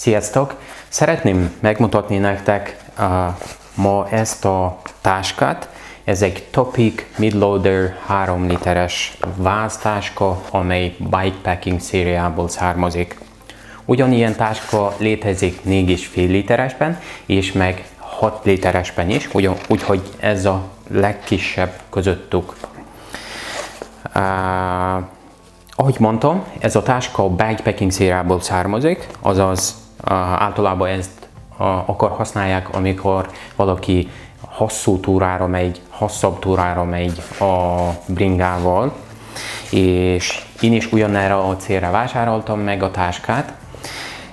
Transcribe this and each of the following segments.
Sziasztok! Szeretném megmutatni nektek ma ezt a táskát. Ez egy Topic Midloader 3 literes váztáska, amely bikepacking szériából származik. Ugyanilyen táska létezik 4,5 literesben, és meg 6 literesben is, úgyhogy ez a legkisebb közöttük. Ahogy mondtam, ez a táska a bikepacking szériából származik, azaz általában ezt akkor használják, amikor valaki hosszabb túrára megy a bringával, és én is ugyanerre a célra vásároltam meg a táskát,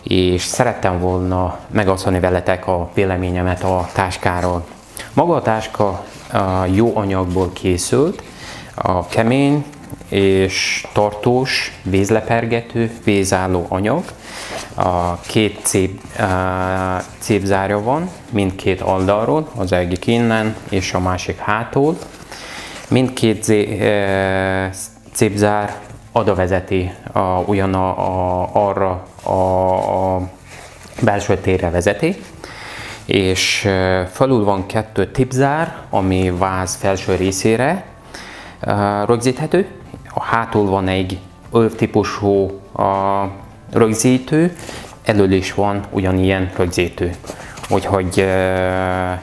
és szerettem volna megosztani veletek a véleményemet a táskáról. Maga a táska jó anyagból készült, kemény és tartós, vízlepergető, vízálló anyag. Két cépzárja van mindkét oldalról, az egyik innen és a másik hátul. Mindkét cépzár oda vezeti, arra a belső térre vezeti, és felül van 2 tipzár, ami váz felső részére rögzíthető. A hátul van egy öv típusú rögzítő, elől is van ugyanilyen rögzítő. Úgyhogy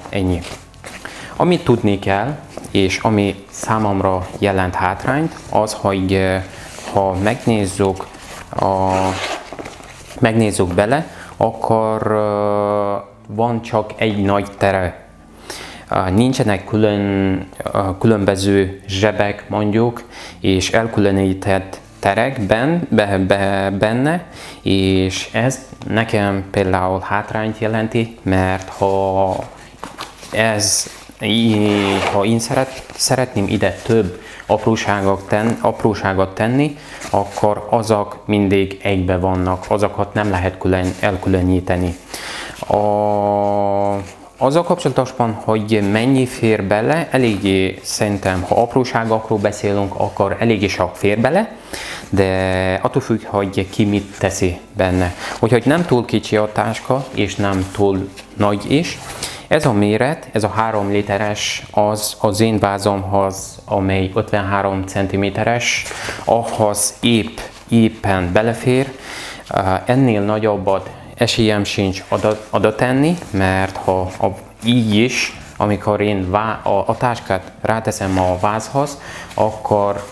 ennyi. Amit tudni kell, és ami számomra jelent hátrányt, az, hogy ha megnézzük bele, akkor van csak egy nagy tere. Nincsenek különböző zsebek, mondjuk, és elkülönített terek benne, és ez nekem például hátrányt jelenti, mert ha én szeretném ide több apróságot tenni, akkor azok mindig egybe vannak, azokat nem lehet elkülöníteni. Azzal kapcsolatban, hogy mennyi fér bele, eléggé szerintem, ha apróságokról beszélünk, akkor eléggé sok fér bele, de attól függ, hogy ki mit teszi benne. Úgyhogy nem túl kicsi a táska, és nem túl nagy is. Ez a méret, ez a 3 literes, az én vázomhoz, amely 53 cm-es, ahhoz éppen belefér. Ennél nagyobbat esélyem sincs oda tenni, mert ha így is, amikor én a táskát ráteszem a vázhoz, akkor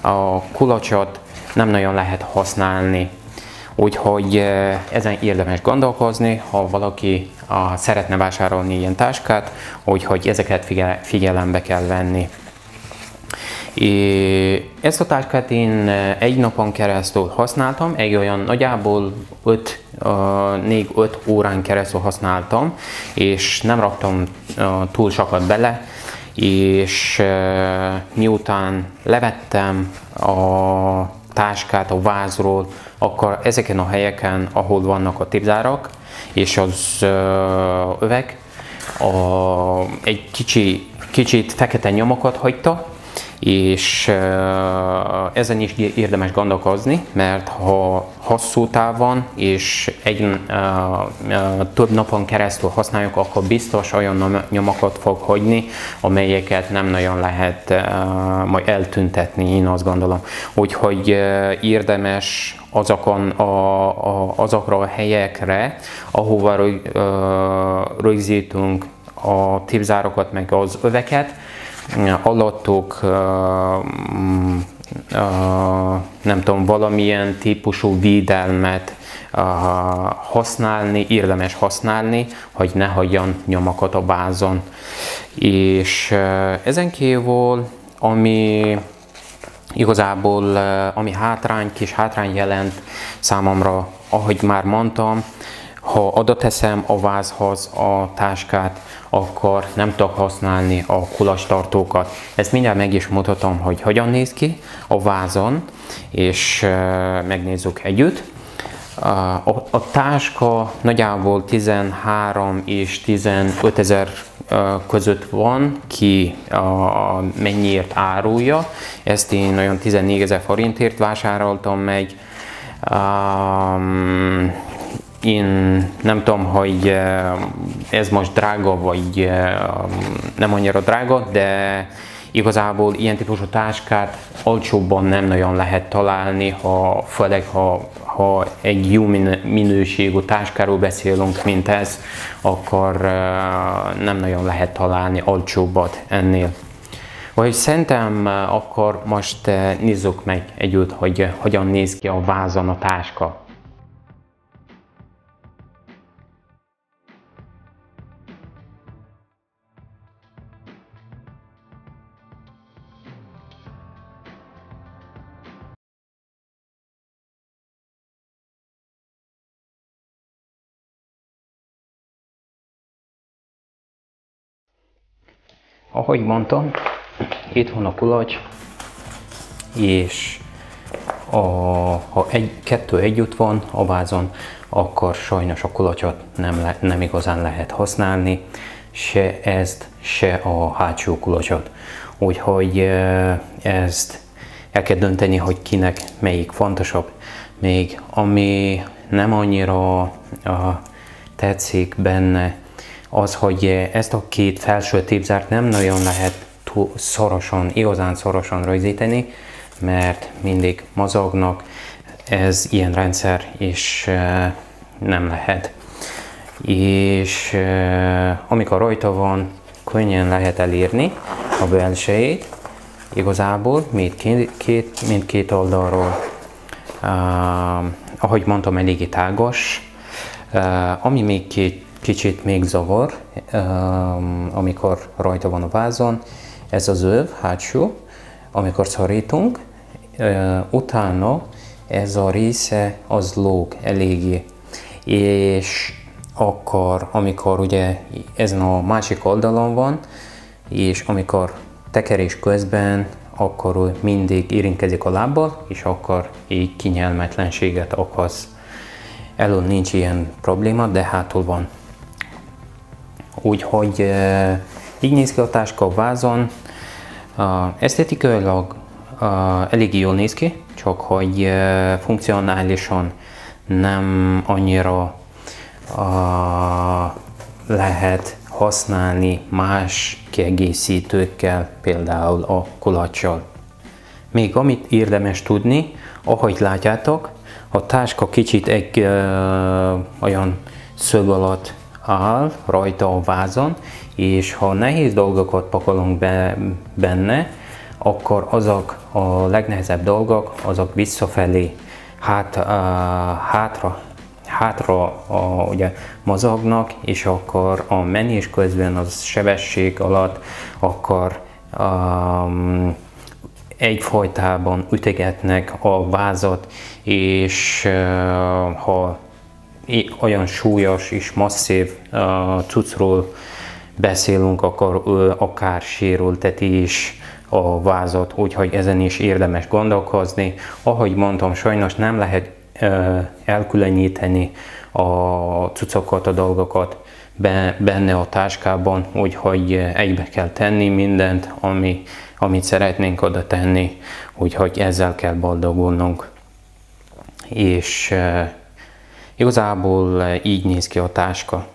a kulacsot nem nagyon lehet használni. Úgyhogy ezen érdemes gondolkozni, ha valaki szeretne vásárolni ilyen táskát, úgyhogy ezeket figyelembe kell venni. Ezt a táskát én egy napon keresztül használtam, egy olyan nagyjából 4-5 órán keresztül használtam, és nem raktam túl sokat bele, és miután levettem a táskát a vázról, akkor ezeken a helyeken, ahol vannak a tipzárak és az övek, egy kicsit fekete nyomokat hagyta, és ezen is érdemes gondolkozni, mert ha hosszú távon és több napon keresztül használjuk, akkor biztos olyan nyomokat fog hagyni, amelyeket nem nagyon lehet majd eltüntetni, én azt gondolom. Úgyhogy érdemes azokra a helyekre, ahova rögzítünk a tipzárokat meg az öveket, alattuk nem tudom, valamilyen típusú védelmet használni, érdemes használni, hogy ne hagyjon nyomokat a vázon. És ezen kívül, ami igazából kis hátrány jelent számomra, ahogy már mondtam, ha oda teszem a vázhoz a táskát, akkor nem tudok használni a kulcstartókat. Ezt mindjárt meg is mutatom, hogy hogyan néz ki a vázon, és megnézzük együtt. A táska nagyjából 13 és 15 ezer között van, ki mennyiért árulja. Ezt én olyan 14 000 forintért vásároltam meg. én nem tudom, hogy ez most drága, vagy nem annyira drága, de igazából ilyen típusú táskát olcsóbban nem nagyon lehet találni, főleg ha egy jó minőségű táskáról beszélünk, mint ez, akkor nem nagyon lehet találni olcsóbbat ennél. Vagy szerintem akkor most nézzük meg együtt, hogy hogyan néz ki a vázon a táska. Ahogy mondtam, itt van a kulacs, és ha kettő együtt van a vázon, akkor sajnos a kulacsot nem igazán lehet használni, se ezt, se a hátsó kulacsot. Úgyhogy ezt el kell dönteni, hogy kinek melyik fontosabb. Még ami nem annyira tetszik benne, az, hogy ezt a két felső tépzárt nem nagyon lehet túl szorosan, igazán szorosan rögzíteni, mert mindig mozognak, ez ilyen rendszer, és nem lehet. És amikor rajta van, könnyen lehet elérni a belsejét, igazából mindkét oldalról. Ahogy mondtam, eléggé tágas, ami még kicsit még zavar, amikor rajta van a vázon, ez az öv hátsó, amikor szorítunk, utána ez a része az lóg eléggé, és akkor, amikor ugye ezen a másik oldalon van, és amikor tekerés közben, akkor mindig érintkezik a lábbal, és akkor így kényelmetlenséget okoz. Elől nincs ilyen probléma, de hátul van. Úgyhogy így néz ki a táska a vázon. Esztetikailag elég jól néz ki, csak hogy funkcionálisan nem annyira lehet használni más kiegészítőkkel, például a kulaccsal. Még amit érdemes tudni, ahogy látjátok, a táska kicsit egy olyan szög alatt áll rajta a vázon, és ha nehéz dolgokat pakolunk benne, akkor azok a legnehezebb dolgok, azok visszafelé, hátra ugye mozognak, és akkor a menés közben az sebesség alatt akkor egyfolytában ütegetnek a vázat, és ha olyan súlyos és masszív cuccról beszélünk, akkor akár sérülteti is a vázat, úgyhogy ezen is érdemes gondolkozni. Ahogy mondtam, sajnos nem lehet elkülöníteni a cuccokat, a dolgokat benne a táskában, úgyhogy egybe kell tenni mindent, amit szeretnénk oda tenni, úgyhogy ezzel kell boldogulnunk. És igazából így néz ki a táska.